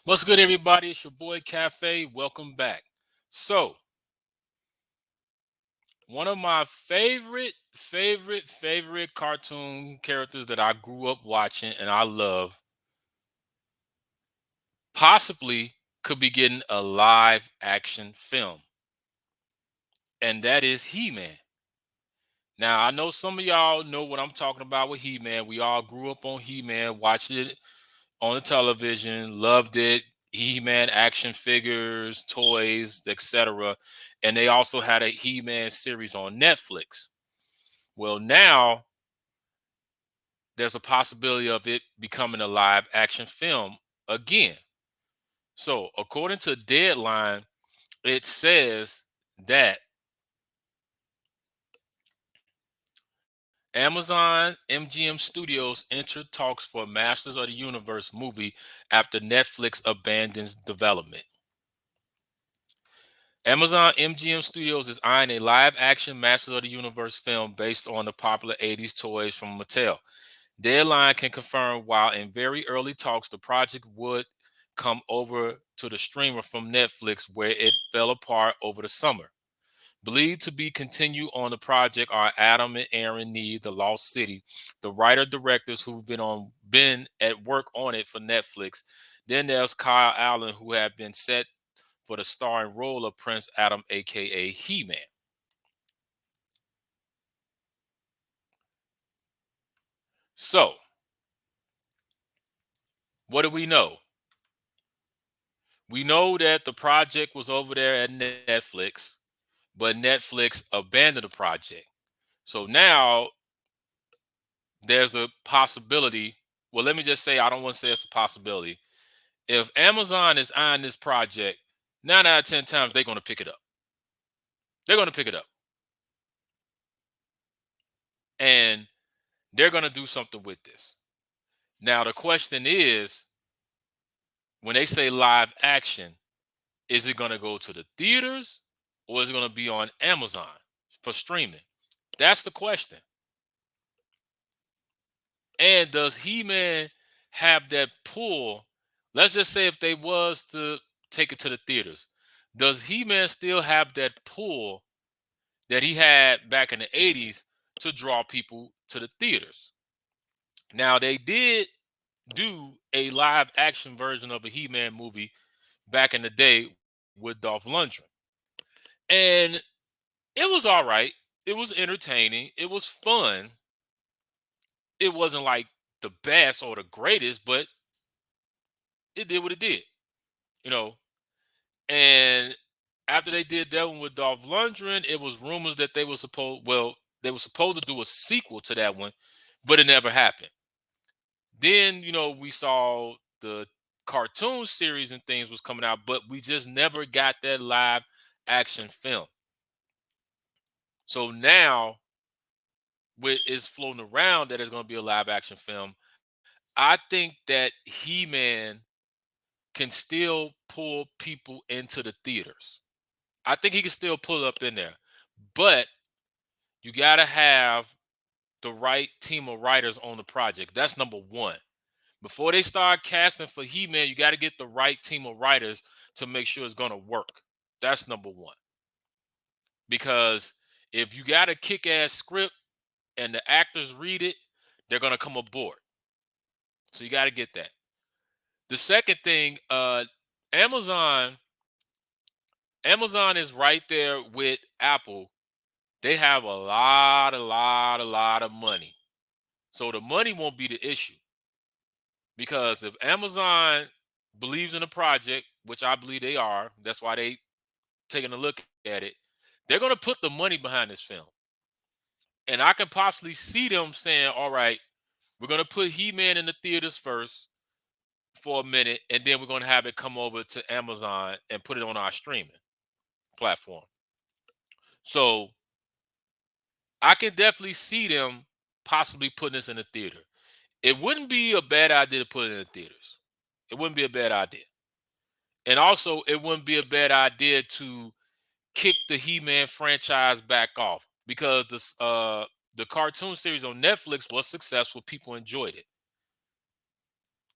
What's good, everybody? It's your boy Cafe. Welcome back. So, one of my favorite cartoon characters that I grew up watching and I love possibly could be getting a live action film, and that is He Man. Now, I know some of y'all know what I'm talking about with He Man. We all grew up on He Man, watched it on the television, loved it. He-Man action figures, toys, etc. And they also had a He-Man series on Netflix. Well, now there's a possibility of it becoming a live action film again. So, according to Deadline, it says that Amazon MGM Studios entered talks for a Masters of the Universe movie after Netflix abandons development. Amazon MGM Studios is eyeing a live action Masters of the Universe film based on the popular 80s toys from Mattel. Deadline can confirm while in very early talks, the project would come over to the streamer from Netflix where it fell apart over the summer. Believed to be continue on the project are Adam and Aaron Need, The Lost City, the writer directors who've been at work on it for Netflix. Then there's Kyle Allen, who have been set for the starring role of Prince Adam, aka He-Man. So, what do we know? We know that the project was over there at Netflix, but Netflix abandoned the project. So now there's a possibility. Well, let me just say, I don't want to say it's a possibility. If Amazon is on this project, 9 out of 10 times they're going to pick it up. They're going to pick it up. And they're going to do something with this. Now, the question is, when they say live action, is it going to go to the theaters or is it going to be on Amazon for streaming? That's the question. And does He-Man have that pull? Let's just say if they was to take it to the theaters, does He-Man still have that pull that he had back in the 80s to draw people to the theaters? Now they did do a live action version of a He-Man movie back in the day with Dolph Lundgren. And it was all right. It was entertaining. It was fun. It wasn't like the best or the greatest, but it did what it did, you know. And after they did that one with Dolph Lundgren, it was rumors that they were supposed to do a sequel to that one, but it never happened. Then, we saw the cartoon series and things was coming out, but we just never got that live action film. So now with it's floating around that it's going to be a live action film, I think that He-Man can still pull people into the theaters. I think he can still pull up in there. But you got to have the right team of writers on the project. That's number one. Before they start casting for He-Man, you got to get the right team of writers to make sure it's going to work. That's number one. Because if you got a kick-ass script and the actors read it, they're going to come aboard. So you got to get that. The second thing, Amazon Amazon is right there with Apple. They have a lot of money. So the money won't be the issue. Because if Amazon believes in the project, which I believe they are, that's why they taking a look at it, they're gonna put the money behind this film. And I can possibly see them saying, all right, we're gonna put He-Man in the theaters first for a minute, and then we're gonna have it come over to Amazon and put it on our streaming platform. So I can definitely see them possibly putting this in the theater. It wouldn't be a bad idea to put it in the theaters. It wouldn't be a bad idea. And also, it wouldn't be a bad idea to kick the He-Man franchise back off because the cartoon series on Netflix was successful. People enjoyed it.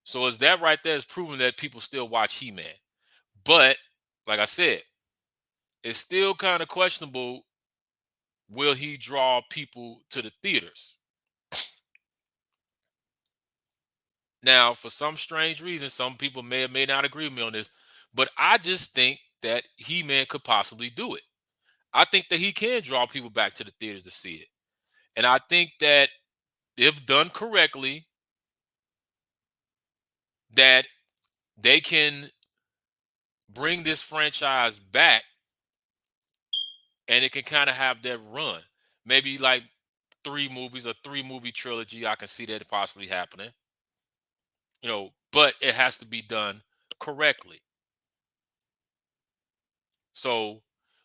So is that right there is proving that people still watch He-Man. But like I said, it's still kind of questionable. Will he draw people to the theaters? Now, for some strange reason, some people may or may not agree with me on this, but I just think that He-Man could possibly do it. I think that he can draw people back to the theaters to see it. And I think that if done correctly, that they can bring this franchise back and it can kind of have that run. Maybe like 3 movies, a 3-movie trilogy. I can see that possibly happening. But it has to be done correctly. So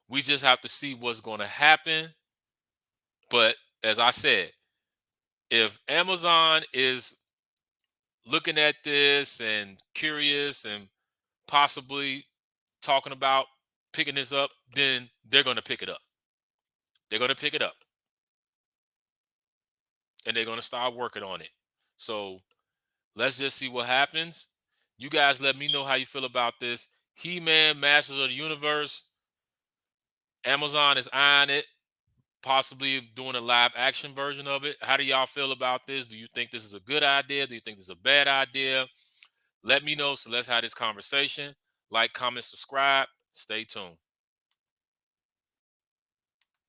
we just have to see what's going to happen. But as I said, if Amazon is looking at this and curious and possibly talking about picking this up, then they're going to pick it up. They're going to pick it up and they're going to start working on it. So let's just see what happens. You guys let me know how you feel about this. He-Man, Masters of the Universe. Amazon is eyeing it, possibly doing a live action version of it. How do y'all feel about this? Do you think this is a good idea? Do you think this is a bad idea? Let me know. So let's have this conversation. Like, comment, subscribe. Stay tuned.